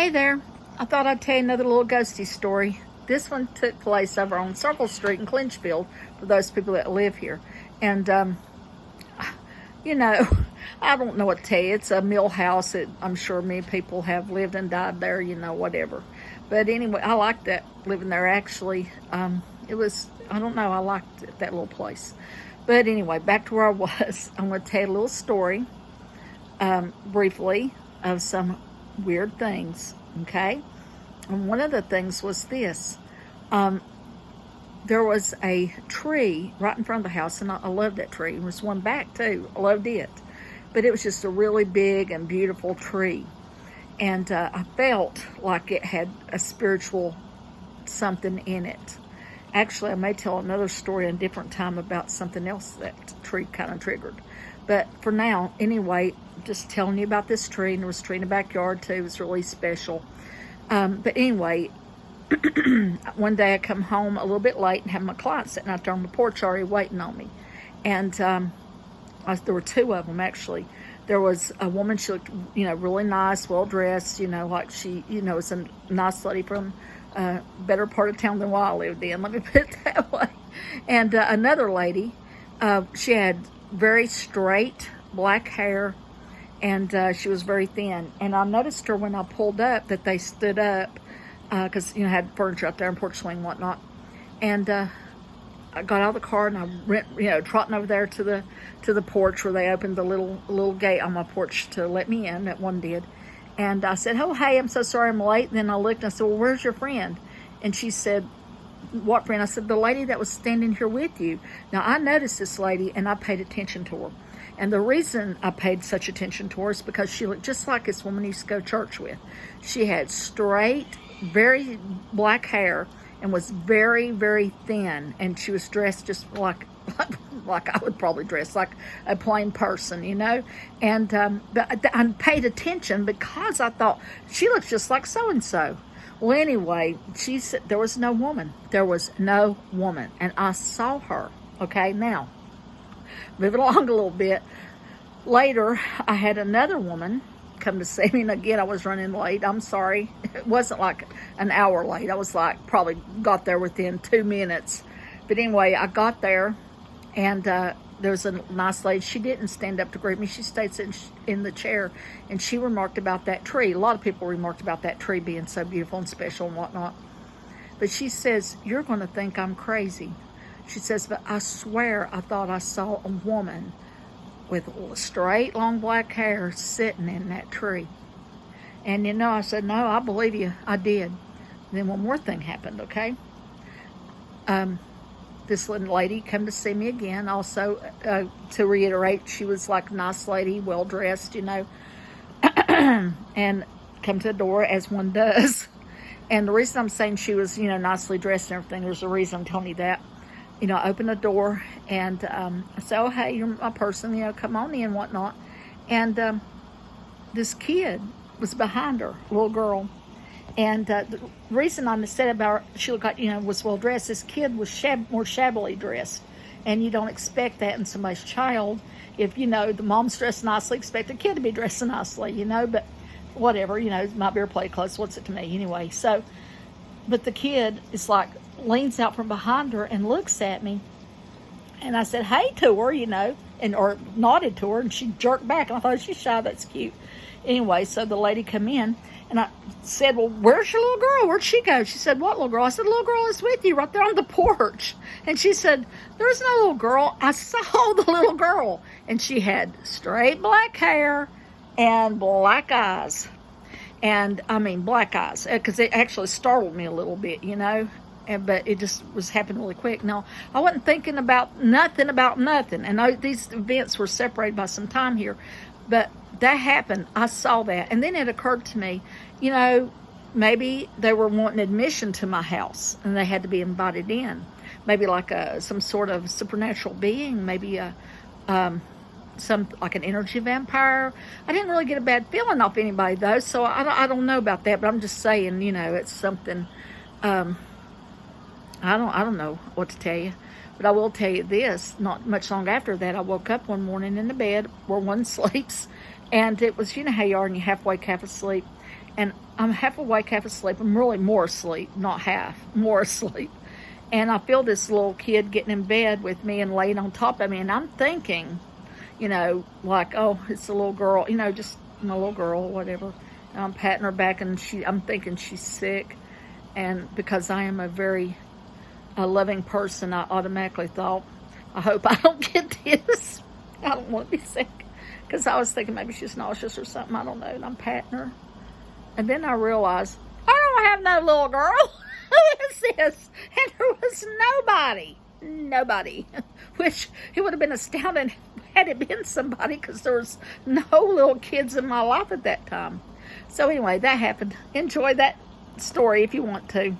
Hey there. I thought I'd tell you another little ghosty story. This one took place over on Circle Street in Clinchfield for those people that live here. And, you know, I don't know what to tell you. It's a mill house that I'm sure many people have lived and died there, whatever. But anyway, I liked that living there actually. It was, I don't know, I liked that little place. But anyway, back to where I was. I'm going to tell you a little story briefly of some weird things, okay? And one of the things was this. There was a tree right in front of the house, and I loved that tree. There was one back too. I loved it. But it was just a really big and beautiful tree. And I felt like it had a spiritual something in it. Actually, I may tell another story in a different time about something else that tree kind of triggered. But for now, anyway, just telling you about this tree. And there was a tree in the backyard too. It was really special. But anyway, one day I come home a little bit late and have my client sitting out there on the porch already waiting on me. And there were two of them actually. There was a woman, she looked, really nice, well-dressed, like she, was a nice lady from a better part of town than what I lived in, let me put it that way. And another lady, she had very straight black hair, and she was very thin. And I noticed her when I pulled up that they stood up, because, had furniture out there and porch swing and whatnot. And I got out of the car and I went, trotting over there to the porch where they opened the little gate on my porch to let me in. That one did. And I said, "Oh, hey, I'm so sorry I'm late." And then I looked and I said, "Well, where's your friend?" And she said, "What friend?" I said, "The lady that was standing here with you." Now, I noticed this lady and I paid attention to her. And the reason I paid such attention to her is because she looked just like this woman I used to go to church with. She had straight, very black hair and was very, very thin. And she was dressed just like I would probably dress, like a plain person, And but I paid attention because I thought, she looks just like so-and-so. Well, anyway, she said there was no woman. There was no woman. And I saw her. Okay, now, moving along a little bit. Later, I had another woman come to see me. And again, I was running late. I'm sorry. It wasn't like an hour late. I was like, probably got there within 2 minutes. But anyway, I got there. And there was a nice lady. She didn't stand up to greet me. She stayed sitting in the chair. And she remarked about that tree. A lot of people remarked about that tree being so beautiful and special and whatnot. But she says, "You're going to think I'm crazy." She says, "But I swear I thought I saw a woman with straight, long black hair sitting in that tree." And I said, "No, I believe you. I did." And then one more thing happened, okay? This little lady come to see me again. Also, to reiterate, she was like a nice lady, well-dressed, and come to the door as one does. And the reason I'm saying she was, nicely dressed and everything, there's a reason I'm telling you that. I opened the door and I said, "Oh, hey, you're my person, come on in and whatnot." And this kid was behind her, little girl. And the reason I said about her, she looked like, was well dressed. This kid was more shabbily dressed. And you don't expect that in somebody's child. If, the mom's dressed nicely, expect the kid to be dressed nicely, but whatever, it might be her play clothes. What's it to me anyway? So, but the kid is like, leans out from behind her and looks at me. And I said, "Hey," to her, or nodded to her, and she jerked back. And I thought, she's shy, that's cute. Anyway, so the lady come in, and I said, "Well, where's your little girl? Where'd she go?" She said, "What little girl?" I said, "Little girl is with you right there on the porch." And she said, "There's no little girl. I saw the little girl." And she had straight black hair and black eyes. And I mean, black eyes, because it actually startled me a little bit, but it just was happening really quick. Now, I wasn't thinking about nothing. And these events were separated by some time here. But that happened. I saw that. And then it occurred to me, maybe they were wanting admission to my house and they had to be invited in. Maybe like some sort of supernatural being, maybe like an energy vampire. I didn't really get a bad feeling off anybody though, so I don't know about that, but I'm just saying, it's something. I don't know what to tell you, but I will tell you this. Not much long after that, I woke up one morning in the bed where one sleeps, and it was, how you are and you half awake, half asleep, And I'm half awake, half asleep. I'm really more asleep, not half, more asleep. And I feel this little kid getting in bed with me and laying on top of me. And I'm thinking, like, oh, it's a little girl, just a little girl, whatever. And I'm patting her back, and I'm thinking she's sick. And because I am a very loving person, I automatically thought, I hope I don't get this. I don't want to be sick. Because I was thinking maybe she's nauseous or something. I don't know. And I'm patting her. And then I realized, I don't have no little girl. Who is this? And there was nobody. Nobody. Which it would have been astounding had it been somebody, because there was no little kids in my life at that time. So anyway, that happened. Enjoy that story if you want to.